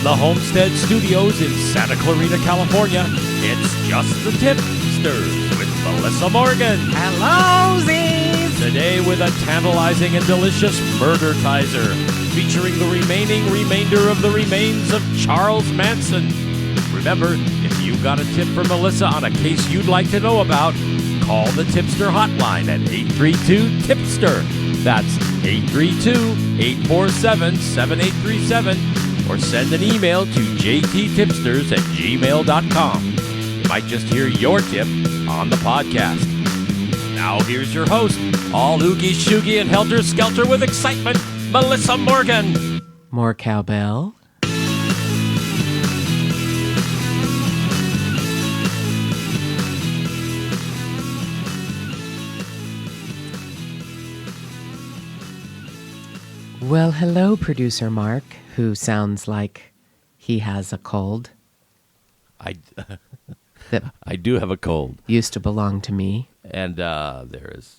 the Homestead Studios in Santa Clarita, California, it's Just the Tip-Sters with Melissa Morgan. Hello, Z's! Today with a tantalizing and delicious MURDERTIZER, featuring the remainder of the remains of Charles Manson. Remember, if you got a tip for Melissa on a case you'd like to know about, call the Tipster hotline at 832-TIPSTER. That's 832-847-7837. Or send an email to jttipsters@gmail.com. You might just hear your tip on the podcast. Now here's your host, all oogie shoogie and helter-skelter with excitement, Melissa Morgan. More cowbell. Well, hello, producer Mark, who sounds like he has a cold. I do have a cold. Used to belong to me. And there is,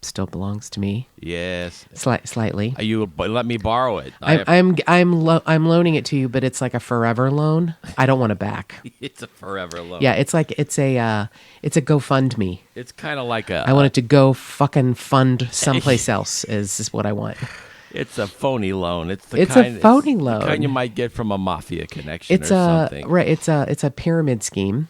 Still belongs to me. Yes. Slightly. You let me borrow it. I'm loaning it to you, but it's like a forever loan. I don't want it back. It's a forever loan. Yeah, it's a GoFundMe. It's kind of like I want it to go fucking fund someplace else. Is what I want. It's a phony loan. It's a phony loan. The kind you might get from a mafia connection or something. Right. It's a pyramid scheme,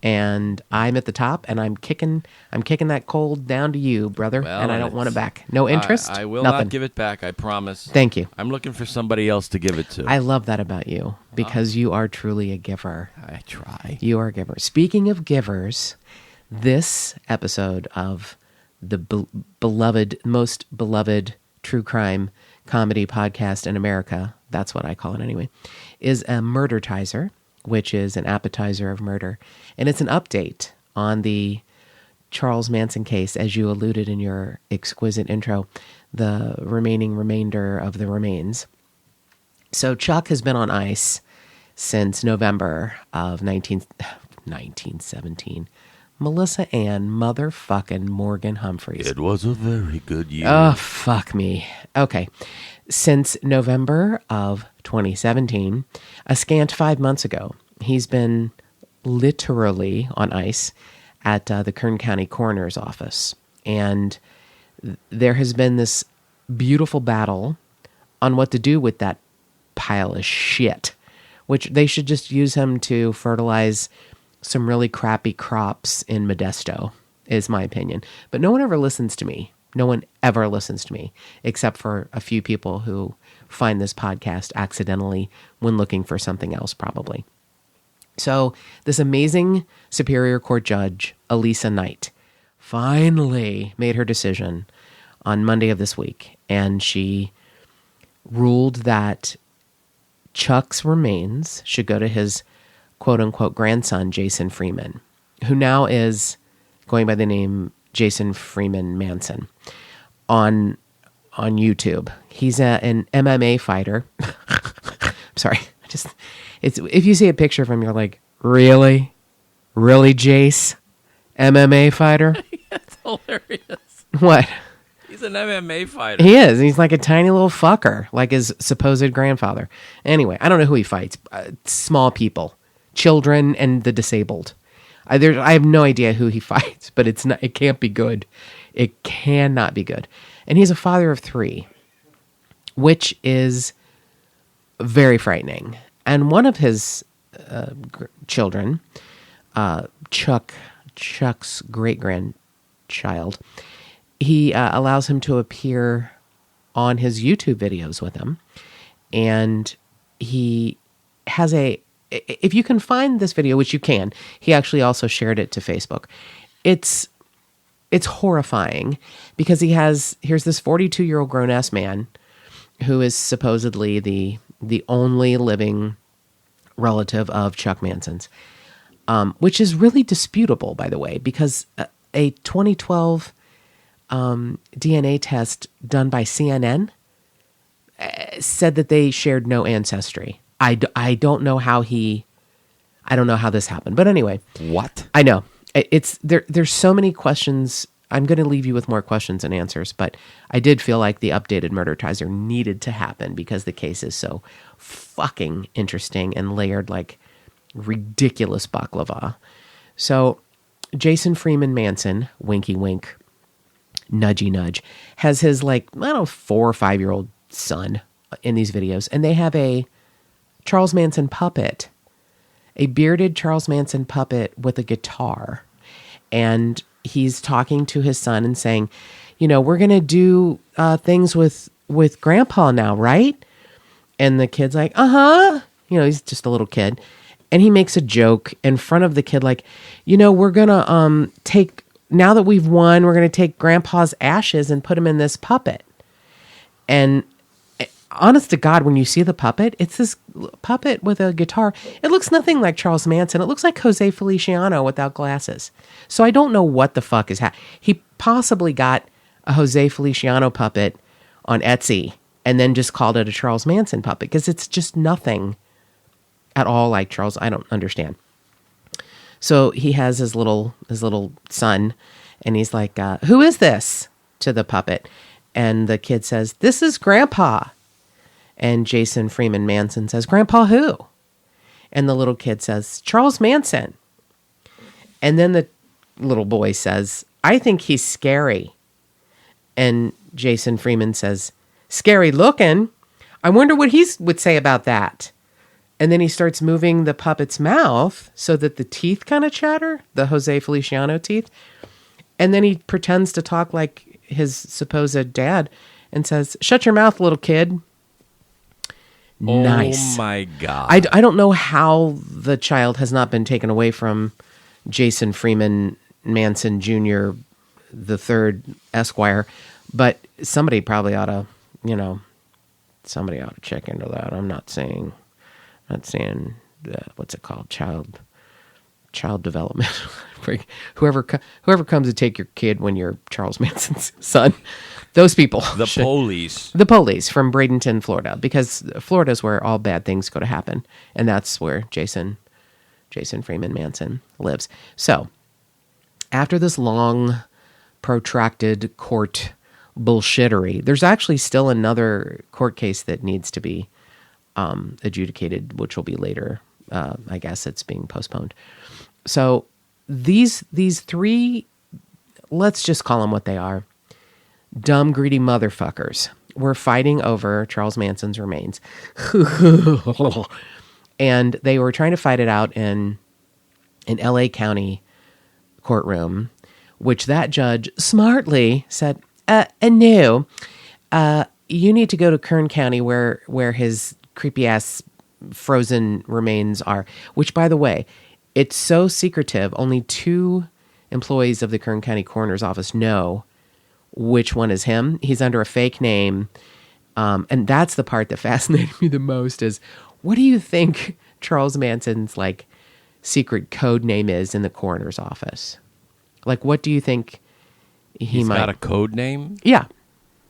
and I'm at the top, and I'm kicking that cold down to you, brother. Well, and I don't want it back. No interest. I will nothing. not give it back. I promise. Thank you. I'm looking for somebody else to give it to. I love that about you because you are truly a giver. I try. You are a giver. Speaking of givers, this episode of the most beloved true crime comedy podcast in America, that's what I call it anyway, is a MURDERTIZER, which is an appetizer of murder. And it's an update on the Charles Manson case, as you alluded in your exquisite intro, the remainder of the remains. So Chuck has been on ice since November of 1917. Melissa Ann motherfucking Morgan Humphreys. It was a very good year. Oh, fuck me. Okay. Since November of 2017, a scant 5 months ago, he's been literally on ice at the Kern County Coroner's office. And there has been this beautiful battle on what to do with that pile of shit, which they should just use him to fertilize some really crappy crops in Modesto, is my opinion. But no one ever listens to me. No one ever listens to me, except for a few people who find this podcast accidentally when looking for something else, probably. So this amazing Superior Court judge, Elisa Knight, finally made her decision on Monday of this week. And she ruled that Chuck's remains should go to his quote-unquote grandson, Jason Freeman, who now is going by the name Jason Freeman Manson on YouTube. He's an MMA fighter. Sorry. If you see a picture of him, you're like, really? Really, Jace? MMA fighter? That's hilarious. What? He's an MMA fighter. He is. He's like a tiny little fucker, like his supposed grandfather. Anyway, I don't know who he fights. Small people. Children and the disabled. I have no idea who he fights, but it can't be good. It cannot be good. And he's a father of 3, which is very frightening. And one of his children, Chuck's great-grandchild, he allows him to appear on his YouTube videos with him. And he has if you can find this video, which you can, he actually also shared it to Facebook. It's horrifying because here's this 42-year-old grown-ass man who is supposedly the only living relative of Chuck Manson's, which is really disputable, by the way, because a 2012 DNA test done by CNN said that they shared no ancestry. I don't know how this happened, but anyway. What? I know. There's so many questions I'm going to leave you with more questions and answers, but I did feel like the updated Murdertizer needed to happen because the case is so fucking interesting and layered like ridiculous baklava. So Jason Freeman Manson, winky wink, nudgy nudge, has his 4 or 5 year old son in these videos, and they have a Charles Manson puppet, a bearded Charles Manson puppet with a guitar. And he's talking to his son and saying, we're going to do things with Grandpa now, right? And the kid's like, uh-huh. He's just a little kid. And he makes a joke in front of the kid, we're going to now that we've won, we're going to take Grandpa's ashes and put him in this puppet. And honest to God, when you see the puppet, it's this puppet with a guitar. It looks nothing like Charles Manson. It looks like Jose Feliciano without glasses. So I don't know what the fuck is happening. He possibly got a Jose Feliciano puppet on Etsy and then just called it a Charles Manson puppet because it's just nothing at all like Charles. I don't understand. So he has his little son, and he's like, who is this? To the puppet. And the kid says, this is Grandpa. And Jason Freeman Manson says, Grandpa who? And the little kid says, Charles Manson. And then the little boy says, I think he's scary. And Jason Freeman says, scary looking. I wonder what he would say about that. And then he starts moving the puppet's mouth so that the teeth kind of chatter, the Jose Feliciano teeth. And then he pretends to talk like his supposed dad and says, shut your mouth, little kid. Nice. Oh my God. I don't know how the child has not been taken away from Jason Freeman Manson Jr., the third Esquire, but somebody probably ought to, check into that. I'm not saying what's it called? Child development. whoever comes to take your kid when you're Charles Manson's son, those people. The police. The police from Bradenton, Florida, because Florida is where all bad things go to happen, and that's where Jason Freeman Manson lives. So, after this long, protracted court bullshittery, there's actually still another court case that needs to be adjudicated, which will be later. I guess it's being postponed. So these three, let's just call them what they are, dumb, greedy motherfuckers were fighting over Charles Manson's remains. And they were trying to fight it out in an LA County courtroom, which that judge smartly said, no, you need to go to Kern County where his creepy ass frozen remains are, which, by the way, it's so secretive. Only 2 employees of the Kern County Coroner's Office know which one is him. He's under a fake name. And that's the part that fascinated me the most is, what do you think Charles Manson's secret code name is in the coroner's office? What do you think He's got a code name? Yeah.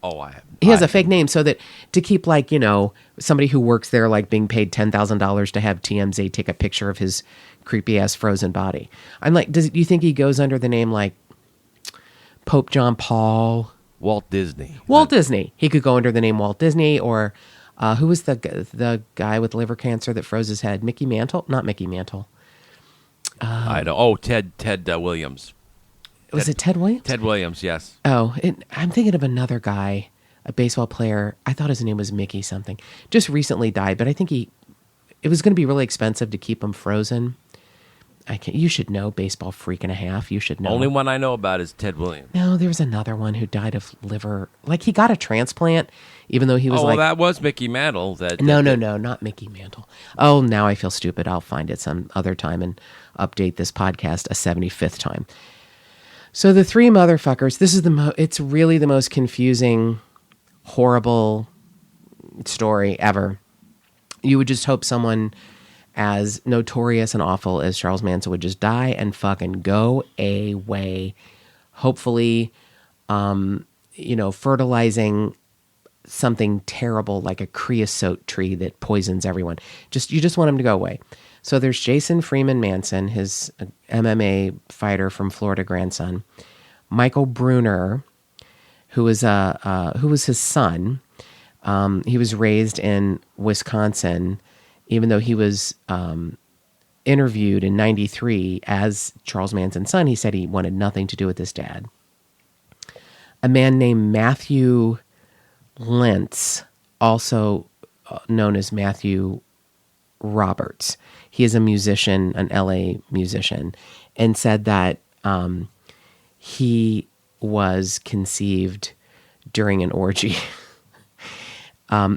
Oh, he has a fake name so that to keep somebody who works there being paid $10,000 to have TMZ take a picture of his creepy ass frozen body. I'm do you think he goes under the name Pope John Paul? Walt Disney. Walt Disney. He could go under the name Walt Disney, or who was the guy with liver cancer that froze his head? Mickey Mantle? Not Mickey Mantle. I know. Oh, Ted Williams. Was it Ted Williams? Ted Williams, yes. Oh, I'm thinking of another guy, a baseball player. I thought his name was Mickey something. Just recently died, but I think it was going to be really expensive to keep him frozen. You should know, baseball freak and a half. You should know. Only one I know about is Ted Williams. No, there was another one who died of liver. He got a transplant, even though he was that was Mickey Mantle. No, not Mickey Mantle. Oh, now I feel stupid. I'll find it some other time and update this podcast a 75th time. So the 3 motherfuckers, this is it's really the most confusing, horrible story ever. You would just hope someone as notorious and awful as Charles Manson would just die and fucking go away. Hopefully, fertilizing something terrible like a creosote tree that poisons everyone. You just want him to go away. So there's Jason Freeman Manson, his MMA fighter from Florida grandson. Michael Bruner, who was his son. He was raised in Wisconsin, even though he was interviewed in '93 as Charles Manson's son. He said he wanted nothing to do with his dad. A man named Matthew Lentz, also known as Matthew Roberts. He is a musician, an LA musician, and said that he was conceived during an orgy. All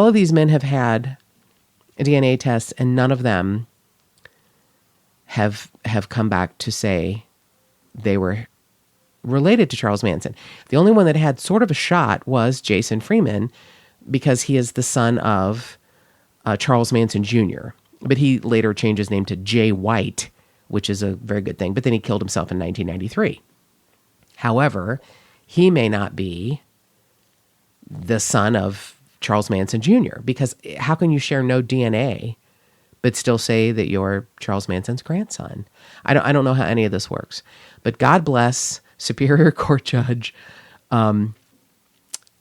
of these men have had DNA tests, and none of them have come back to say they were related to Charles Manson. The only one that had sort of a shot was Jason Freeman, because he is the son of Charles Manson Jr. But he later changed his name to Jay White, which is a very good thing. But then he killed himself in 1993. However, he may not be the son of Charles Manson Jr., because how can you share no DNA but still say that you're Charles Manson's grandson? I don't know how any of this works. But God bless Superior Court Judge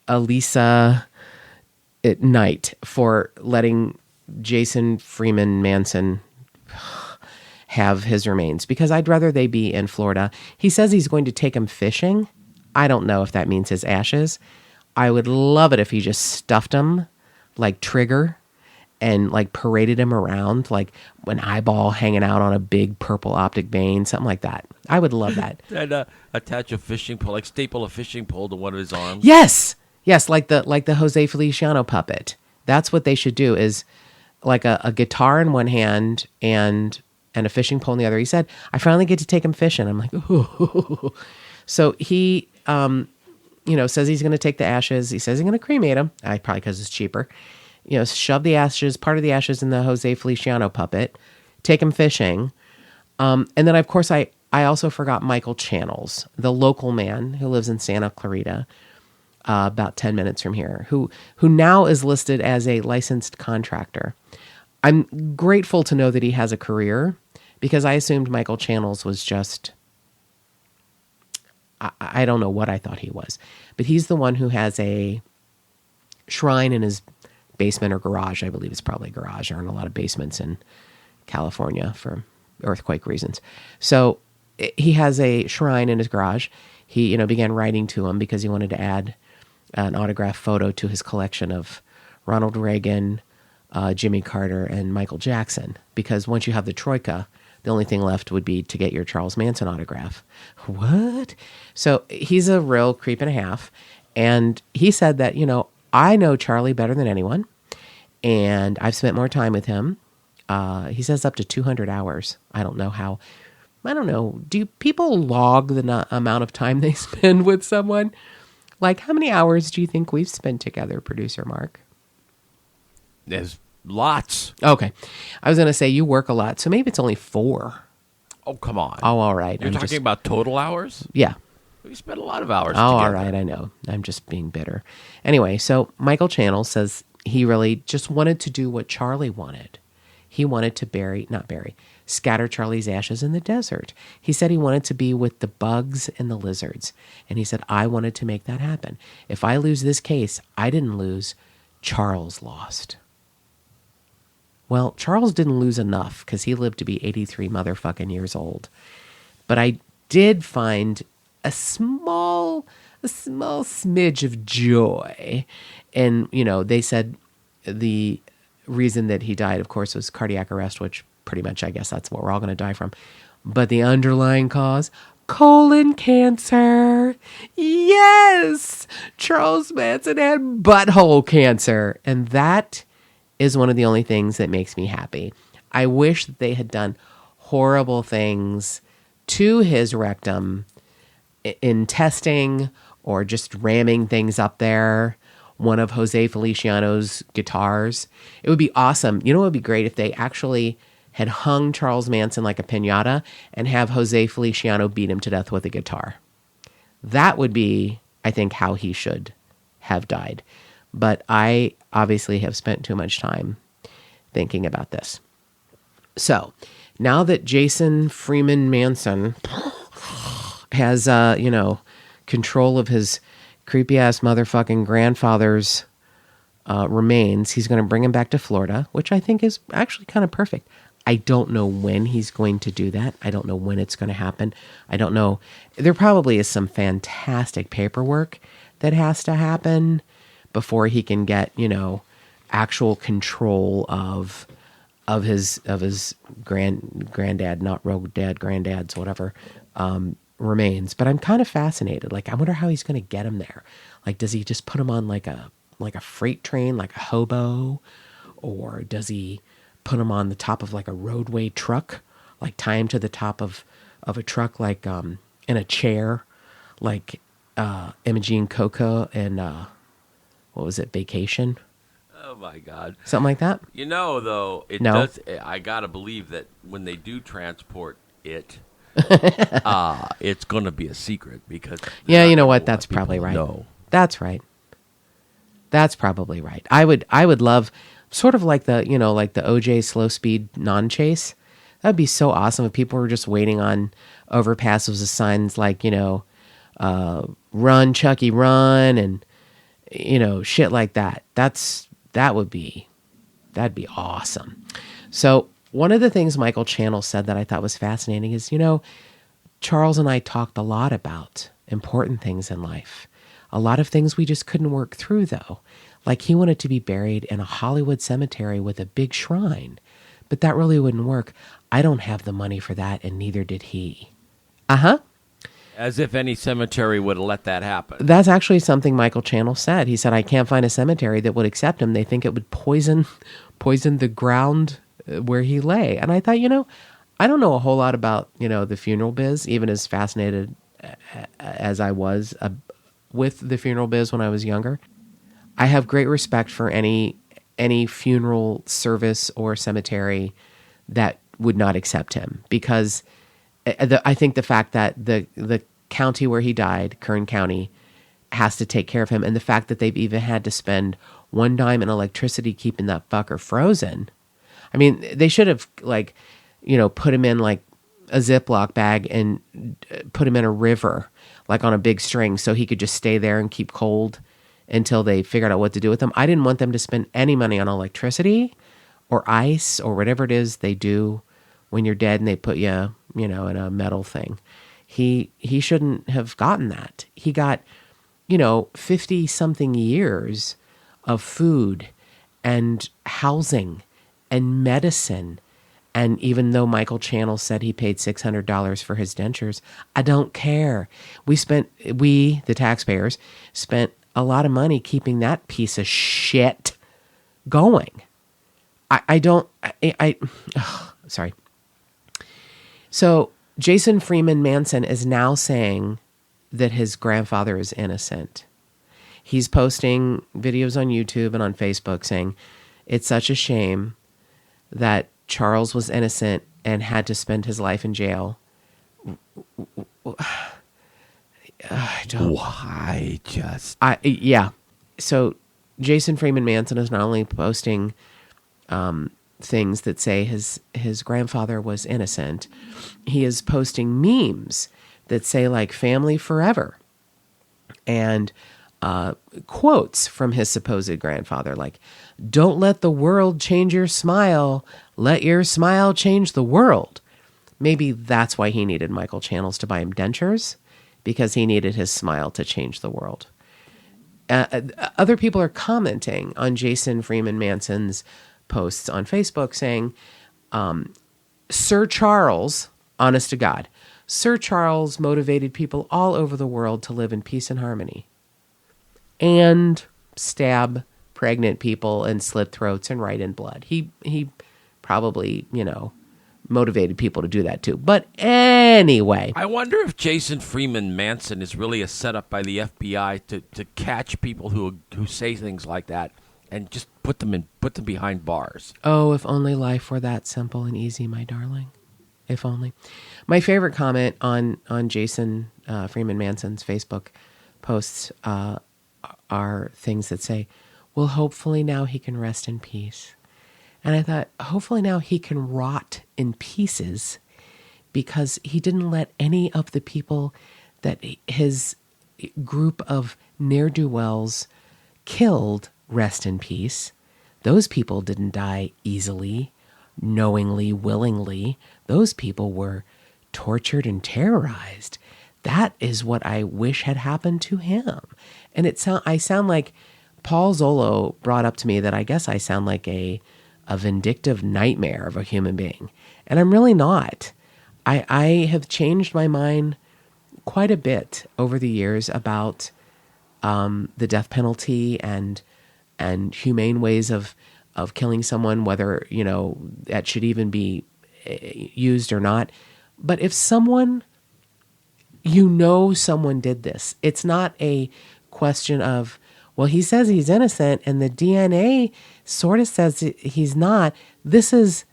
Elisa Knight for letting Jason Freeman Manson have his remains, because I'd rather they be in Florida. He says he's going to take him fishing. I don't know if that means his ashes. I would love it if he just stuffed him like Trigger and like paraded him around like an eyeball hanging out on a big purple optic vein, something like that. I would love that. And attach a fishing pole, like staple a fishing pole to one of his arms. Yes, like the Jose Feliciano puppet. That's what they should do, is like a guitar in one hand and a fishing pole in the other. He said, I finally get to take him fishing. I'm like, ooh. So he, says he's going to take the ashes. He says he's going to cremate them. Probably because it's cheaper. Shove the ashes, part of the ashes in the Jose Feliciano puppet, take him fishing. And then, of course, I also forgot Michael Channels, the local man who lives in Santa Clarita, about 10 minutes from here, who now is listed as a licensed contractor. I'm grateful to know that he has a career, because I assumed Michael Channels was just, I don't know what I thought he was, but he's the one who has a shrine in his basement or garage. I believe it's probably a garage. There aren't a lot of basements in California for earthquake reasons. So he has a shrine in his garage. He, began writing to him because he wanted to add an autographed photo to his collection of Ronald Reagan, Jimmy Carter, and Michael Jackson. Because once you have the Troika, the only thing left would be to get your Charles Manson autograph. What? So he's a real creep and a half. And he said that, I know Charlie better than anyone, and I've spent more time with him. He says up to 200 hours. I don't know how. I don't know. Do people log the amount of time they spend with someone? Like, how many hours do you think we've spent together, Producer Mark? There's lots. Okay. I was going to say you work a lot, so maybe it's only 4. Oh, come on. Oh, all right. You're talking about total hours? Yeah. We spent a lot of hours together. together. All right, I know. I'm just being bitter. Anyway, so Michael Channel says he really just wanted to do what Charlie wanted. He wanted to scatter Charlie's ashes in the desert. He said he wanted to be with the bugs and the lizards. And he said, I wanted to make that happen. If I lose this case, I didn't lose. Charles lost. Well, Charles didn't lose enough because he lived to be 83 motherfucking years old. But I did find a small smidge of joy. And, they said the reason that he died, of course, was cardiac arrest, which pretty much, I guess that's what we're all going to die from. But the underlying cause, colon cancer. Yes! Charles Manson had butthole cancer. And that is one of the only things that makes me happy. I wish that they had done horrible things to his rectum in testing, or just ramming things up there. One of Jose Feliciano's guitars. It would be awesome. It would be great if they actually had hung Charles Manson like a piñata and have Jose Feliciano beat him to death with a guitar. That would be, I think, how he should have died. But I obviously have spent too much time thinking about this. So now that Jason Freeman Manson has, control of his creepy ass motherfucking grandfather's remains, he's going to bring him back to Florida, which I think is actually kind of perfect. I don't know when he's going to do that. I don't know when it's going to happen. I don't know. There probably is some fantastic paperwork that has to happen before he can get, actual control of his granddad, not rogue dad, granddad's, whatever, remains. But I'm kind of fascinated. Like, I wonder how he's going to get him there. Like, does he just put him on like a freight train, like a hobo, or does he put him on the top of like a roadway truck, like tie him to the top of a truck, like in a chair, like Imogene Coca and what was it, Vacation? Oh my God, something like that. Though it No. does. I gotta believe that when they do transport it, it's gonna be a secret because Yeah, you know what? what? That's probably right. No, That's right. That's probably right. I would love sort of like the OJ slow speed non-chase. That'd be so awesome if people were just waiting on overpasses with signs like, run Chucky run and shit like that. That'd be awesome. So one of the things Michael Channel said that I thought was fascinating is, Charles and I talked a lot about important things in life. A lot of things we just couldn't work through, though. Like he wanted to be buried in a Hollywood cemetery with a big shrine. But that really wouldn't work. I don't have the money for that, and neither did he. Uh-huh. as if any cemetery would let that happen. That's actually something Michael Channel said. He said, I can't find a cemetery that would accept him. They think it would poison the ground where he lay. And I thought, I don't know a whole lot about, the funeral biz, even as fascinated as I was with the funeral biz when I was younger. I have great respect for any funeral service or cemetery that would not accept him, because I think the fact that the county where he died, Kern County, has to take care of him, and the fact that they've even had to spend one dime in electricity keeping that fucker frozen. I mean, they should have put him in like a Ziploc bag and put him in a river, like on a big string, so he could just stay there and keep cold until they figured out what to do with him. I didn't want them to spend any money on electricity or ice or whatever it is they do when you're dead and they put you, in a metal thing. He shouldn't have gotten that. He got, 50 something years of food and housing and medicine. And even though Michael Channel said he paid $600 for his dentures, I don't care. We, the taxpayers, spent a lot of money keeping that piece of shit going. Sorry. So Jason Freeman Manson is now saying that his grandfather is innocent. He's posting videos on YouTube and on Facebook saying it's such a shame that Charles was innocent and had to spend his life in jail. Yeah. So Jason Freeman Manson is not only posting things that say his grandfather was innocent, he is posting memes that say like family forever and quotes from his supposed grandfather, like, don't let the world change your smile, let your smile change the world. Maybe that's why he needed Michael Channels to buy him dentures, because he needed his smile to change the world. Other people are commenting on Jason Freeman Manson's posts on Facebook saying, Sir Charles, honest to God, Sir Charles motivated people all over the world to live in peace and harmony and stab pregnant people and slit throats and write in blood. He probably, motivated people to do that too. But anyway. I wonder if Jason Freeman Manson is really a setup by the FBI to catch people who say things like that and just put them behind bars. Oh, if only life were that simple and easy, my darling. If only. My favorite comment on Jason Freeman Manson's Facebook posts are things that say, well, hopefully now he can rest in peace. And I thought, hopefully now he can rot in pieces because he didn't let any of the people that his group of ne'er-do-wells killed rest in peace. Those people didn't die easily, knowingly, willingly. Those people were tortured and terrorized. That is what I wish had happened to him. And I sound like Paul Zolo brought up to me that I guess I sound like a vindictive nightmare of a human being. And I'm really not. I have changed my mind quite a bit over the years about the death penalty and humane ways of killing someone, whether, that should even be used or not. But if someone, someone did this, it's not a question of, well, he says he's innocent and the DNA sort of says he's not. This is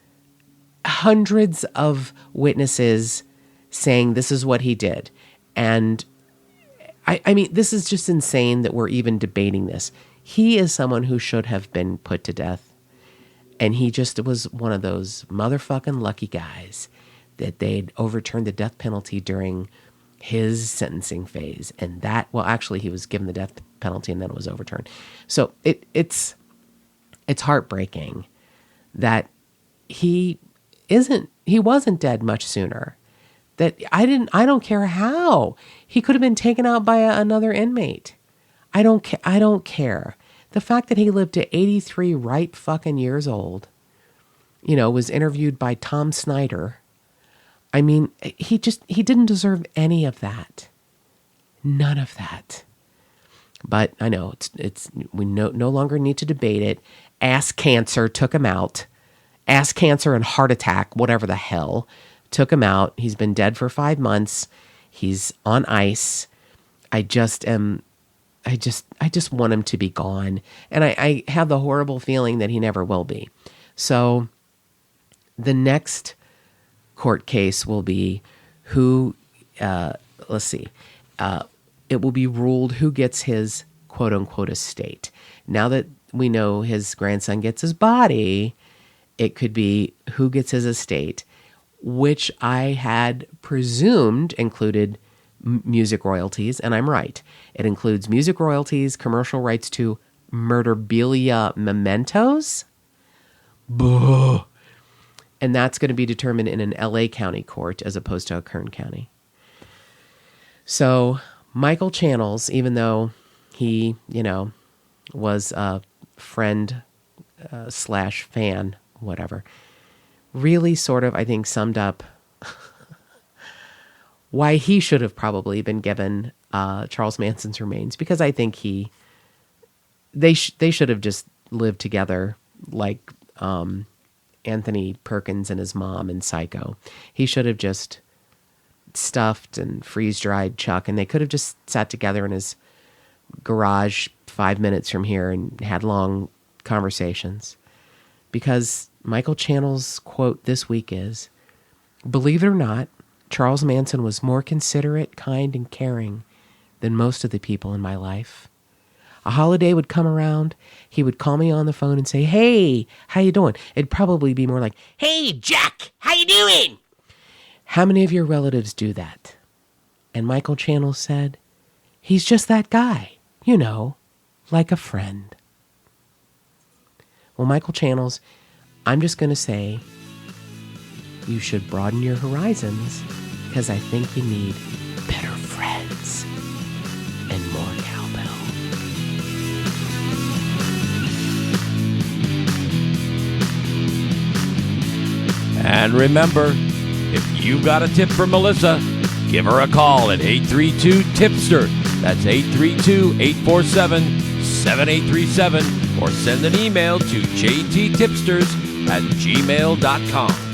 hundreds of witnesses saying this is what he did. And I mean, this is just insane that we're even debating this. He is someone who should have been put to death. And he just was one of those motherfucking lucky guys that they'd overturned the death penalty during his sentencing phase. And actually he was given the death penalty and then it was overturned. So it's heartbreaking that he wasn't dead much sooner. That I don't care how. He could have been taken out by another inmate. I don't care. The fact that he lived to 83 ripe fucking years old, was interviewed by Tom Snyder. I mean, he didn't deserve any of that. None of that. But I know we no longer need to debate it. Ass cancer took him out. Ass cancer and heart attack, whatever the hell, took him out. He's been dead for 5 months. He's on ice. I just want him to be gone. And I have the horrible feeling that he never will be. So the next court case will be it will be ruled who gets his quote unquote estate. Now that we know his grandson gets his body, it could be who gets his estate, which I had presumed included music royalties, and I'm right. It includes music royalties, commercial rights to murderabilia mementos. Buh. And that's going to be determined in an LA County court as opposed to a Kern County. So Michael Channels, even though he, was a friend / fan, whatever, really sort of, I think, summed up why he should have probably been given Charles Manson's remains, because I think they should have just lived together like Anthony Perkins and his mom in Psycho. He should have just stuffed and freeze-dried Chuck, and they could have just sat together in his garage 5 minutes from here and had long conversations. Because Michael Channel's quote this week is, "Believe it or not, Charles Manson was more considerate, kind, and caring than most of the people in my life. A holiday would come around, he would call me on the phone and say, 'Hey, how you doing?' It'd probably be more like, 'Hey, Jack, how you doing?' How many of your relatives do that?" And Michael Channel said, "He's just that guy, like a friend." Well, Michael Channels, I'm just going to say, you should broaden your horizons, because I think you need better friends and more cowbell. And remember, if you got a tip for Melissa, give her a call at 832-TIPSTER. That's 832-847-7837. Or send an email to jttipsters@gmail.com.